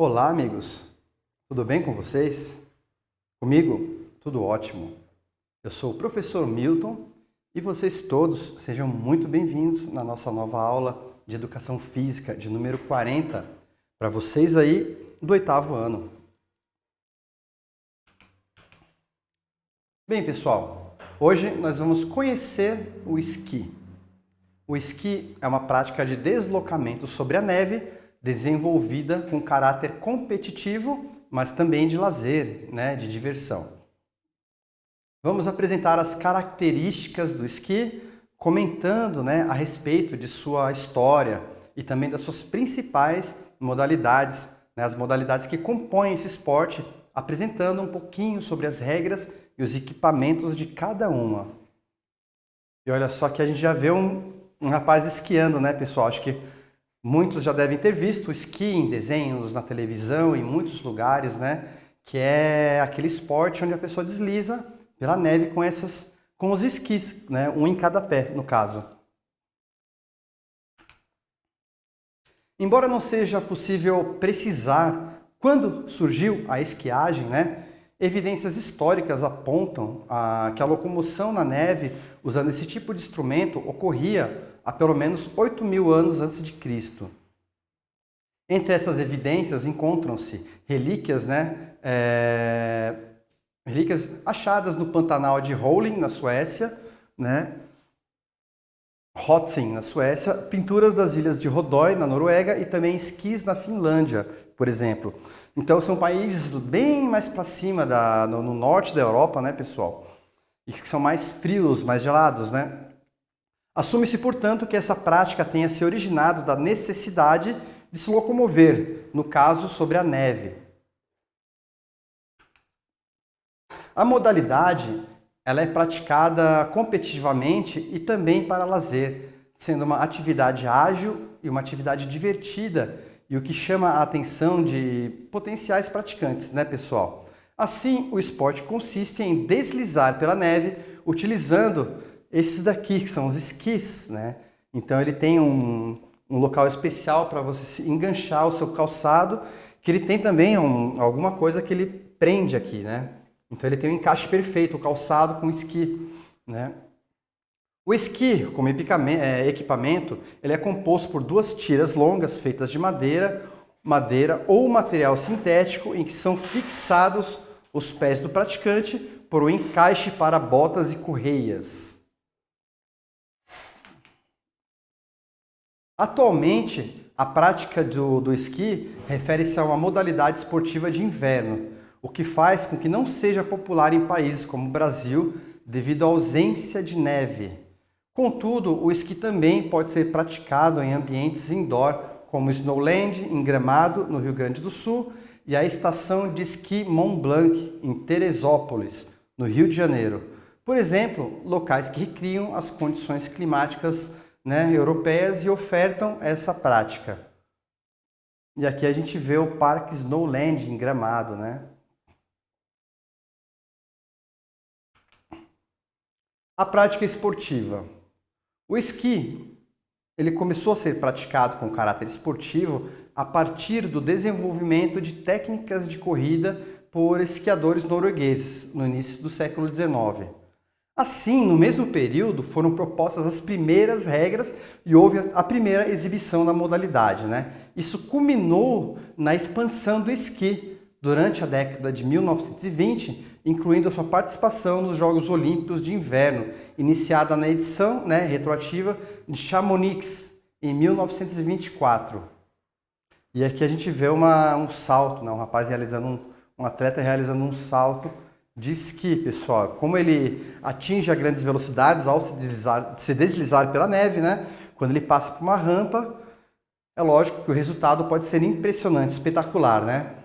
Olá, amigos! Tudo bem com vocês? Comigo, tudo ótimo. Eu sou o professor Milton e vocês todos sejam muito bem-vindos na nossa nova aula de Educação Física de número 40, para vocês aí do 8º ano. Bem, pessoal, hoje nós vamos conhecer o esqui. O esqui é uma prática de deslocamento sobre a neve desenvolvida com caráter competitivo, mas também de lazer, de diversão. Vamos apresentar as características do esqui, comentando a respeito de sua história e também das suas principais modalidades, as modalidades que compõem esse esporte, apresentando um pouquinho sobre as regras e os equipamentos de cada uma. E olha só que a gente já vê um rapaz esquiando, pessoal? Acho que muitos já devem ter visto o esqui em desenhos, na televisão, em muitos lugares, que é aquele esporte onde a pessoa desliza pela neve com os esquis, um em cada pé, no caso. Embora não seja possível precisar quando surgiu a esquiagem, evidências históricas apontam que a locomoção na neve usando esse tipo de instrumento ocorria há pelo menos 8.000 anos antes de Cristo. Entre essas evidências encontram-se relíquias, relíquias achadas no Pantanal de Howling, na Suécia, Hotsing, na Suécia, pinturas das ilhas de Rodøy, na Noruega, e também esquis na Finlândia, por exemplo. Então são países bem mais para cima, no norte da Europa, pessoal? E que são mais frios, mais gelados, Assume-se, portanto, que essa prática tenha se originado da necessidade de se locomover, no caso, sobre a neve. A modalidade ela é praticada competitivamente e também para lazer, sendo uma atividade ágil e uma atividade divertida, e o que chama a atenção de potenciais praticantes, pessoal? Assim, o esporte consiste em deslizar pela neve utilizando esses daqui, que são os esquis, Então ele tem um local especial para você enganchar o seu calçado, que ele tem também alguma coisa que ele prende aqui, Então ele tem um encaixe perfeito, o calçado com o esqui, O esqui, como equipamento, ele é composto por duas tiras longas feitas de madeira ou material sintético em que são fixados os pés do praticante por um encaixe para botas e correias. Atualmente, a prática do esqui refere-se a uma modalidade esportiva de inverno, o que faz com que não seja popular em países como o Brasil devido à ausência de neve. Contudo, o esqui também pode ser praticado em ambientes indoor, como Snowland, em Gramado, no Rio Grande do Sul, e a estação de esqui Mont Blanc, em Teresópolis, no Rio de Janeiro. Por exemplo, locais que recriam as condições climáticas europeias e ofertam essa prática. E aqui a gente vê o Parque Snowland em Gramado, A prática esportiva. O esqui, ele começou a ser praticado com caráter esportivo a partir do desenvolvimento de técnicas de corrida por esquiadores noruegueses no início do século XIX. Assim, no mesmo período, foram propostas as primeiras regras e houve a primeira exibição da modalidade, Isso culminou na expansão do esqui durante a década de 1920, incluindo a sua participação nos Jogos Olímpicos de Inverno, iniciada na edição retroativa de Chamonix, em 1924. E aqui a gente vê um salto, um atleta realizando um salto de esqui, pessoal. Como ele atinge a grandes velocidades ao se deslizar pela neve, Quando ele passa por uma rampa, é lógico que o resultado pode ser impressionante, espetacular,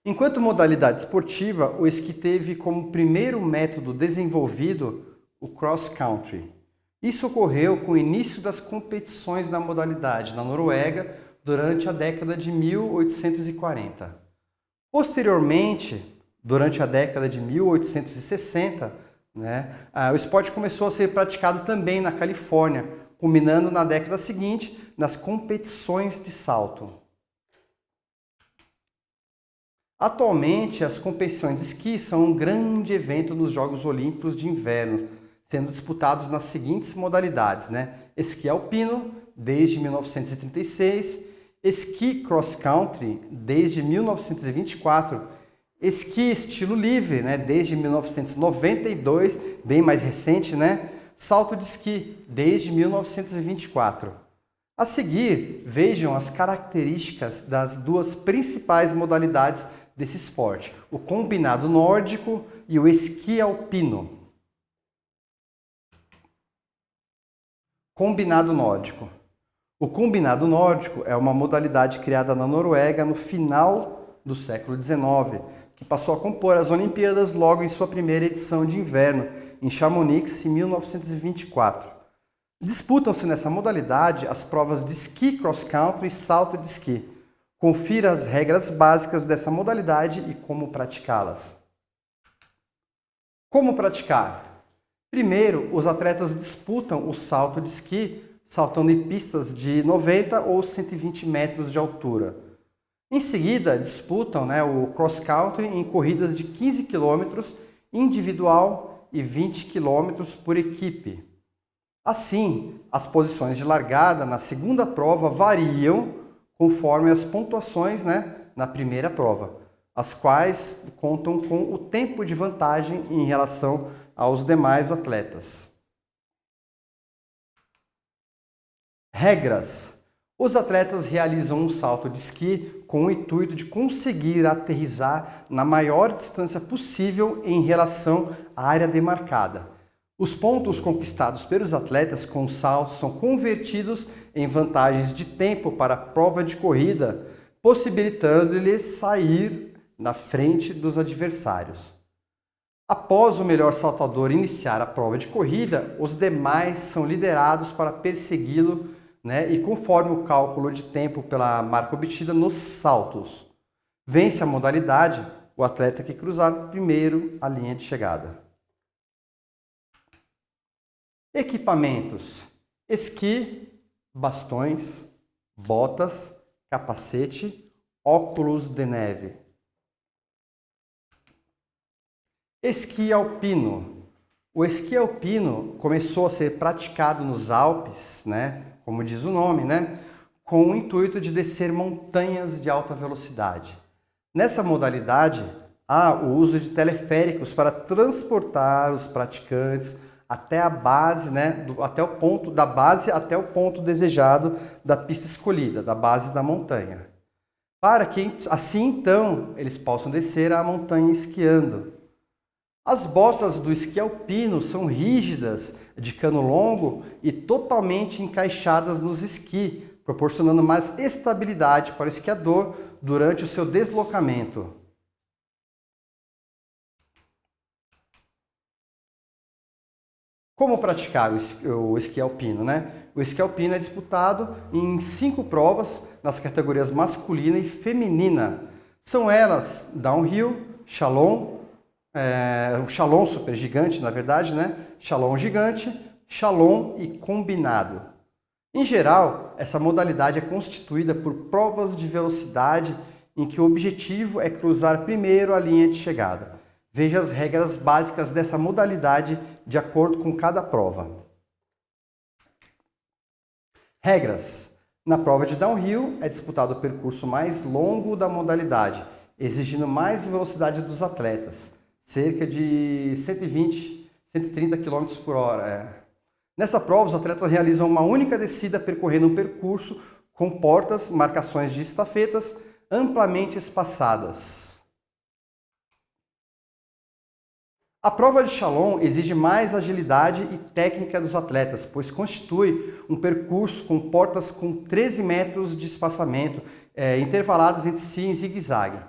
Enquanto modalidade esportiva, o esqui teve como primeiro método desenvolvido o cross-country. Isso ocorreu com o início das competições da modalidade na Noruega durante a década de 1840. Posteriormente, durante a década de 1860, o esporte começou a ser praticado também na Califórnia, culminando na década seguinte nas competições de salto. Atualmente, as competições de esqui são um grande evento nos Jogos Olímpicos de Inverno, sendo disputados nas seguintes modalidades, né? Esqui alpino, desde 1936, esqui cross-country, desde 1924, esqui estilo livre, né? Desde 1992, bem mais recente, né? Salto de esqui, desde 1924. A seguir, vejam as características das duas principais modalidades desse esporte, o combinado nórdico e o esqui alpino. Combinado nórdico. O combinado nórdico é uma modalidade criada na Noruega no final do século XIX, que passou a compor as Olimpíadas logo em sua primeira edição de inverno, em Chamonix, em 1924. Disputam-se nessa modalidade as provas de esqui cross-country e salto de esqui. Confira as regras básicas dessa modalidade e como praticá-las. Como praticar? Primeiro, os atletas disputam o salto de esqui saltando em pistas de 90 ou 120 metros de altura. Em seguida, disputam o cross-country em corridas de 15 km individual e 20 km por equipe. Assim, as posições de largada na segunda prova variam conforme as pontuações na primeira prova, as quais contam com o tempo de vantagem em relação aos demais atletas. Regras. Os atletas realizam um salto de esqui com o intuito de conseguir aterrissar na maior distância possível em relação à área demarcada. Os pontos conquistados pelos atletas com o salto são convertidos em vantagens de tempo para a prova de corrida, possibilitando-lhes sair na frente dos adversários. Após o melhor saltador iniciar a prova de corrida, os demais são liderados para persegui-lo, e conforme o cálculo de tempo pela marca obtida nos saltos. Vence a modalidade o atleta que cruzar primeiro a linha de chegada. Equipamentos: esqui, bastões, botas, capacete, óculos de neve. Esqui alpino. O esqui alpino começou a ser praticado nos Alpes, como diz o nome, com o intuito de descer montanhas de alta velocidade. Nessa modalidade, há o uso de teleféricos para transportar os praticantes até a base, até o ponto da base até o ponto desejado da pista escolhida, da base da montanha. Para que assim então eles possam descer a montanha esquiando. As botas do esqui alpino são rígidas, de cano longo e totalmente encaixadas nos esqui, proporcionando mais estabilidade para o esquiador durante o seu deslocamento. Como praticar o esqui alpino? O esqui alpino é disputado em 5 provas nas categorias masculina e feminina. São elas downhill, slalom, o slalom super gigante, na verdade, slalom gigante, slalom e combinado. Em geral, essa modalidade é constituída por provas de velocidade em que o objetivo é cruzar primeiro a linha de chegada. Veja as regras básicas dessa modalidade de acordo com cada prova. Regras. Na prova de downhill é disputado o percurso mais longo da modalidade, exigindo mais velocidade dos atletas, cerca de 120, 130 km por hora. Nessa prova, os atletas realizam uma única descida percorrendo um percurso com portas, marcações de estafetas amplamente espaçadas. A prova de slalom exige mais agilidade e técnica dos atletas, pois constitui um percurso com portas com 13 metros de espaçamento, intervaladas entre si em zigue-zague.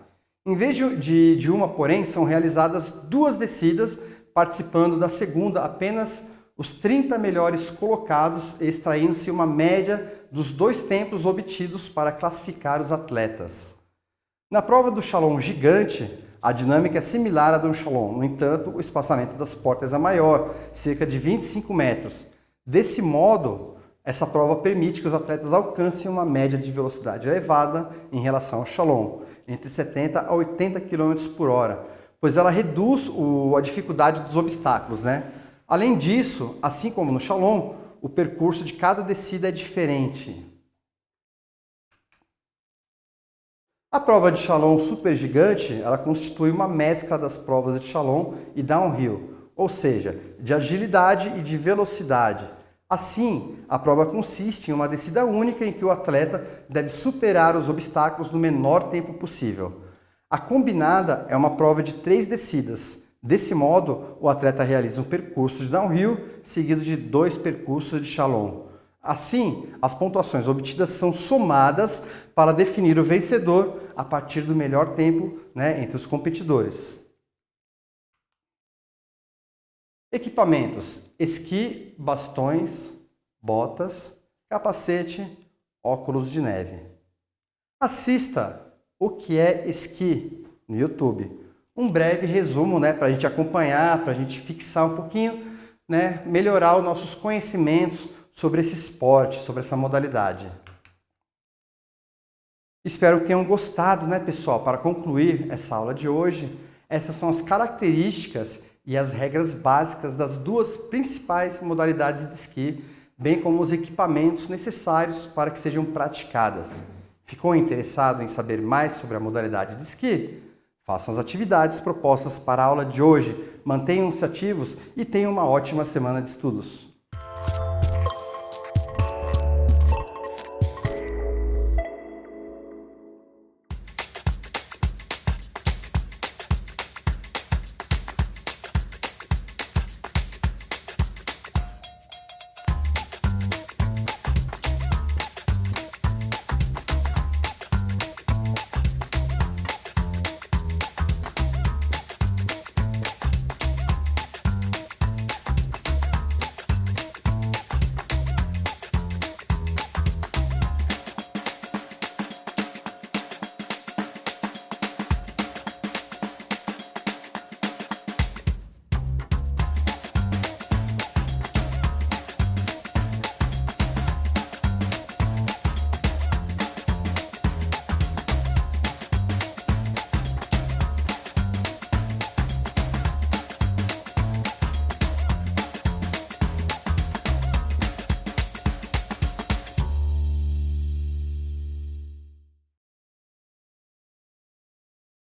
Em vez de uma, porém, são realizadas 2 descidas, participando da segunda apenas os 30 melhores colocados, extraindo-se uma média dos 2 tempos obtidos para classificar os atletas. Na prova do slalom gigante, a dinâmica é similar à do slalom, no entanto, o espaçamento das portas é maior, cerca de 25 metros. Desse modo, Essa prova permite que os atletas alcancem uma média de velocidade elevada em relação ao slalom, entre 70 a 80 km por hora, pois ela reduz a dificuldade dos obstáculos, né? Além disso, assim como no slalom, o percurso de cada descida é diferente. A prova de slalom supergigante, ela constitui uma mescla das provas de slalom e downhill, ou seja, de agilidade e de velocidade. Assim, a prova consiste em uma descida única em que o atleta deve superar os obstáculos no menor tempo possível. A combinada é uma prova de 3 descidas. Desse modo, o atleta realiza um percurso de downhill seguido de 2 percursos de slalom. Assim, as pontuações obtidas são somadas para definir o vencedor a partir do melhor tempo, né, entre os competidores. Equipamentos: esqui, bastões, botas, capacete, óculos de neve. Assista O que é esqui no YouTube. Um breve resumo, né, para a gente acompanhar, para a gente fixar um pouquinho, né, melhorar os nossos conhecimentos sobre esse esporte, sobre essa modalidade. Espero que tenham gostado, né, pessoal? Para concluir essa aula de hoje, essas são as características e as regras básicas das 2 principais modalidades de esqui, bem como os equipamentos necessários para que sejam praticadas. Ficou interessado em saber mais sobre a modalidade de esqui? Façam as atividades propostas para a aula de hoje, mantenham-se ativos e tenham uma ótima semana de estudos.